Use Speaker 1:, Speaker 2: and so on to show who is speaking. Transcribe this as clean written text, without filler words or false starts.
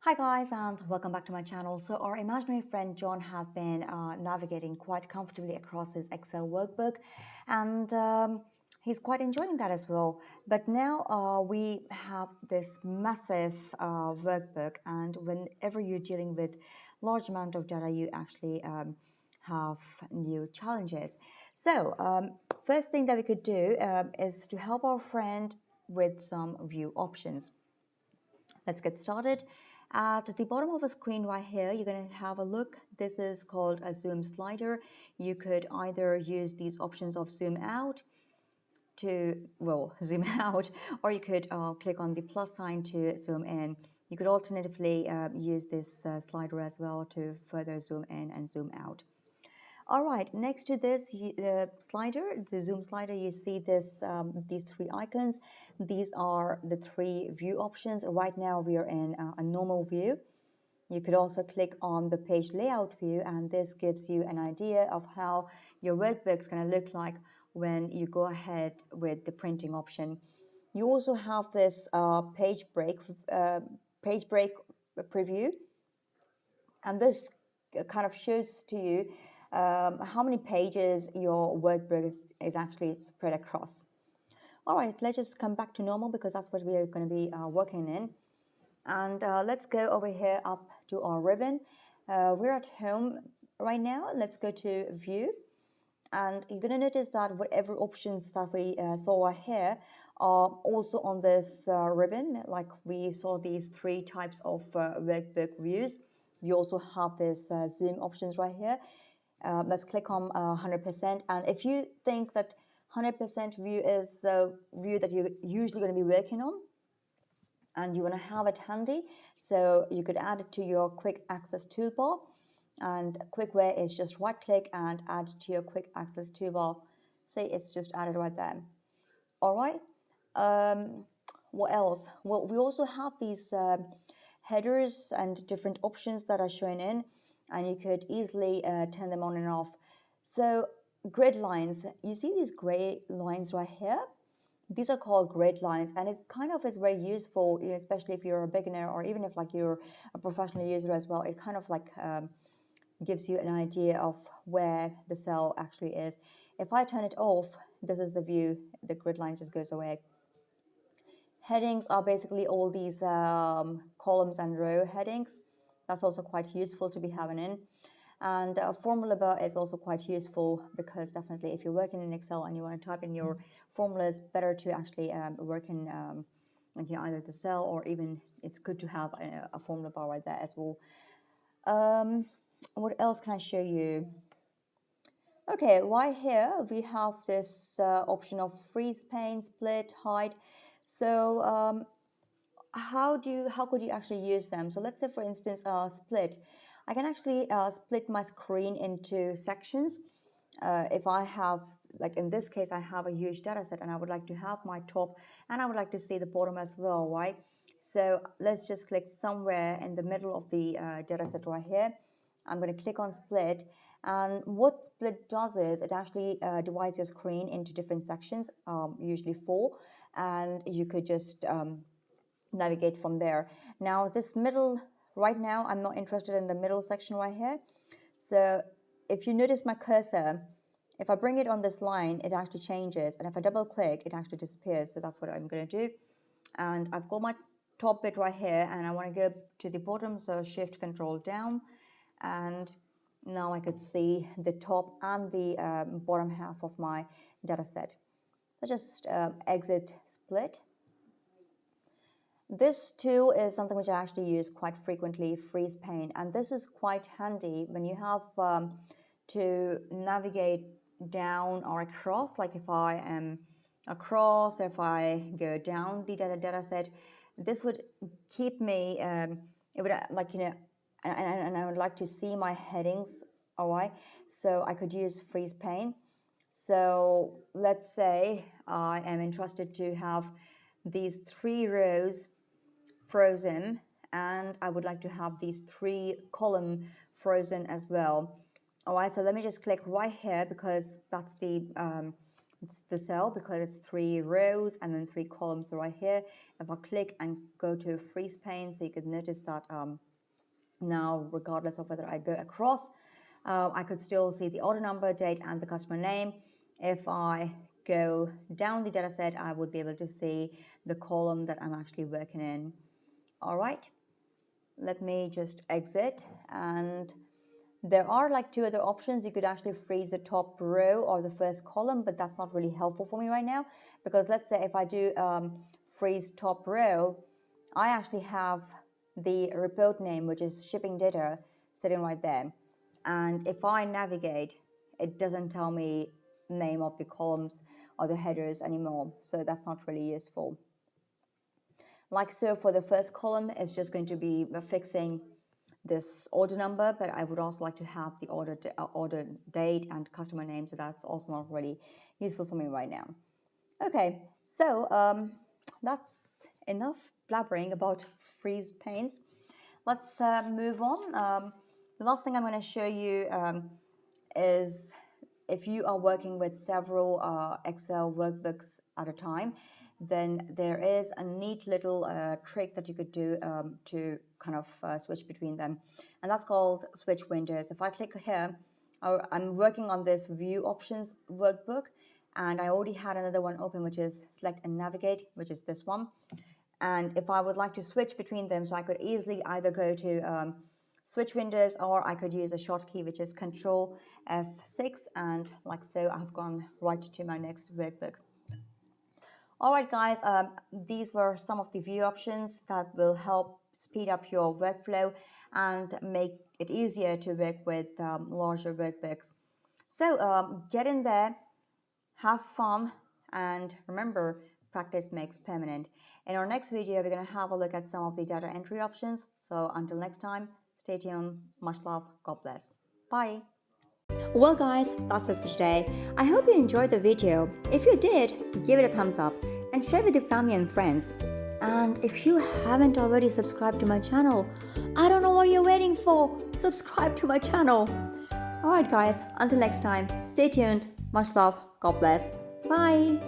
Speaker 1: Hi guys, and welcome back to my channel. So our imaginary friend John has been navigating quite comfortably across his Excel workbook, and he's quite enjoying that as well. But now we have this massive workbook, and whenever you're dealing with large amount of data, you actually have new challenges. So first thing that we could do is to help our friend with some view options. Let's get started. At the bottom of the screen right here, you're going to have a look. This is called a zoom slider. You could either use these options of zoom out to, well, zoom out, or you could click on the plus sign to zoom in. You could alternatively use this slider as well to further zoom in and zoom out. All right, next to this slider, the zoom slider, you see these three icons. These are the three view options. Right now we are in a normal view. You could also click on the page layout view, and this gives you an idea of how your workbook is going to look like when you go ahead with the printing option. You also have this page break preview, and this kind of shows to you how many pages your workbook is actually spread across. All right, let's just come back to normal because that's what we are going to be working in. And let's go over here up to our ribbon. We're at home right now. Let's go to view. And you're going to notice that whatever options that we saw here are also on this ribbon. Like we saw these three types of workbook views. We also have this zoom options right here. Let's click on 100%. And if you think that 100% view is the view that you're usually going to be working on, and you want to have it handy, so you could add it to your quick access toolbar. And a quick way is just right click and add to your quick access toolbar. See, it's just added right there. All right, what else? Well, we also have these headers and different options that are shown in, and you could easily turn them on and off. So grid lines, you see these gray lines right here? These are called grid lines, and it kind of is very useful, especially if you're a beginner or even if like you're a professional user as well. It kind of like gives you an idea of where the cell actually is. If I turn it off, this is the view, the grid line just goes away. Headings are basically all these columns and row headings. That's also quite useful to be having in. And formula bar is also quite useful because definitely if you're working in Excel and you want to type in your formulas, better to actually work in like either the cell, or even it's good to have a formula bar right there as well. What else can I show you? Okay, right here we have this option of freeze pane, split, hide. So how could you actually use them? So let's say, for instance, split. I can actually split my screen into sections. If I have, like in this case, I have a huge data set and I would like to have my top and I would like to see the bottom as well, right? So let's just click somewhere in the middle of the data set right here. I'm going to click on split, and what split does is it actually divides your screen into different sections, usually 4, and you could just navigate from there. Now this middle, right now I'm not interested in the middle section right here. So if you notice my cursor, if I bring it on this line, it actually changes, and if I double click, it actually disappears. So that's what I'm going to do. And I've got my top bit right here, and I want to go to the bottom, so shift control down, and now I could see the top and the bottom half of my data set. So just exit split. This tool is something which I actually use quite frequently, freeze pane, and this is quite handy when you have to navigate down or across. Like if I am across, if I go down the data set, this would keep me, it would like, and I would like to see my headings, all right? So I could use freeze pane. So let's say I am interested to have these 3 rows frozen, and I would like to have these 3 column frozen as well. All right, so let me just click right here because that's the the cell because it's 3 rows and then 3 columns. So right here, if I click and go to freeze pane, so you could notice that now, regardless of whether I go across, I could still see the order number, date, and the customer name. If I go down the data set, I would be able to see the column that I'm actually working in. All right, let me just exit, and there are like 2 other options. You could actually freeze the top row or the first column, but that's not really helpful for me right now, because let's say if I do freeze top row, I actually have the report name, which is shipping data, sitting right there. And if I navigate, it doesn't tell me name of the columns or the headers anymore. So that's not really useful. Like so, for the first column, it's just going to be fixing this order number, but I would also like to have the order date and customer name, so that's also not really useful for me right now. Okay, so that's enough blabbering about freeze panes. Let's move on. The last thing I'm going to show you is if you are working with several Excel workbooks at a time, then there is a neat little trick that you could do to kind of switch between them. And that's called switch windows. If I click here, I'm working on this view options workbook, and I already had another one open, which is select and navigate, which is this one. And if I would like to switch between them, so I could easily either go to switch windows, or I could use a shortcut, which is Control F6, and like so, I've gone right to my next workbook. All right, guys, these were some of the view options that will help speed up your workflow and make it easier to work with larger workbooks. So get in there, have fun, and remember, practice makes permanent. In our next video, we're going to have a look at some of the data entry options. So until next time, stay tuned. Much love. God bless. Bye. Well guys, that's it for today. I hope you enjoyed the video. If you did, give it a thumbs up and share with your family and friends. And if you haven't already subscribed to my channel, I don't know what you're waiting for. Subscribe to my channel. Alright guys, until next time, stay tuned. Much love. God bless. Bye.